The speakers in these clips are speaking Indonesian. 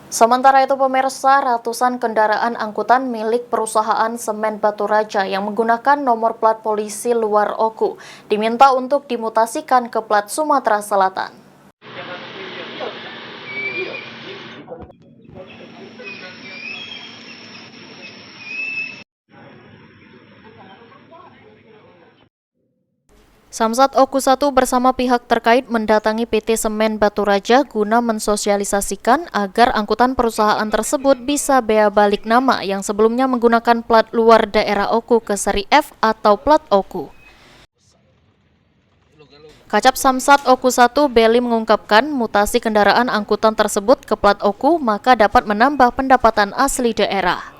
Sementara itu pemirsa, ratusan kendaraan angkutan milik perusahaan Semen Batu Raja yang menggunakan nomor plat polisi luar Oku diminta untuk dimutasikan ke plat Sumatera Selatan. Samsat Oku 1 bersama pihak terkait mendatangi PT Semen Batu Raja guna mensosialisasikan agar angkutan perusahaan tersebut bisa bea balik nama yang sebelumnya menggunakan plat luar daerah Oku ke seri F atau plat Oku. Kacab Samsat Oku 1 Beli mengungkapkan mutasi kendaraan angkutan tersebut ke plat Oku maka dapat menambah pendapatan asli daerah.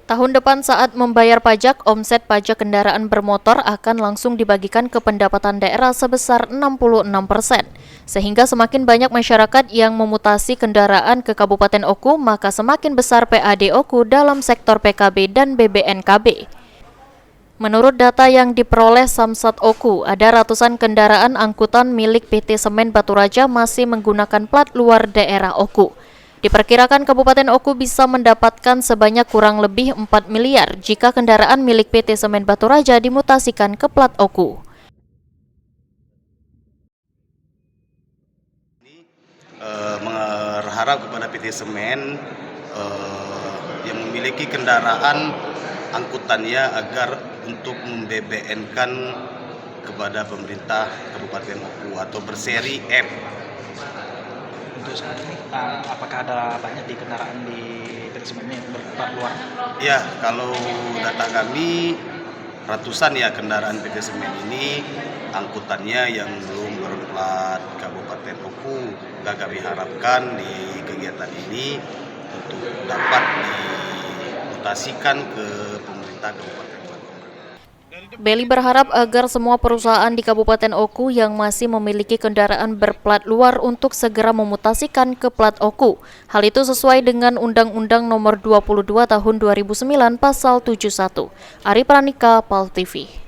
Tahun depan saat membayar pajak, omset pajak kendaraan bermotor akan langsung dibagikan ke pendapatan daerah sebesar 66%, sehingga semakin banyak masyarakat yang memutasi kendaraan ke Kabupaten Oku, maka semakin besar PAD Oku dalam sektor PKB dan BBNKB. Menurut data yang diperoleh Samsat Oku, ada ratusan kendaraan angkutan milik PT Semen Batu Raja masih menggunakan plat luar daerah Oku. Diperkirakan Kabupaten Oku bisa mendapatkan sebanyak kurang lebih 4 miliar jika kendaraan milik PT Semen Batu Raja dimutasikan ke plat Oku. Berharap kepada PT Semen yang memiliki kendaraan angkutannya agar untuk memBBN-kan kepada pemerintah Kabupaten Oku atau berseri F. Untuk saat ini, apakah ada banyak di kendaraan di PT Semen ini berplat luar? Ya, kalau data kami ratusan ya kendaraan PT Semen ini angkutannya yang belum berplat Kabupaten Oku. Kami harapkan di kegiatan ini untuk dapat dimutasikan ke pemerintah Kabupaten Oku. Beli berharap agar semua perusahaan di Kabupaten Oku yang masih memiliki kendaraan berplat luar untuk segera memutasikan ke plat Oku. Hal itu sesuai dengan Undang-Undang Nomor 22 Tahun 2009 Pasal 71. Ari Pranika, PAL TV.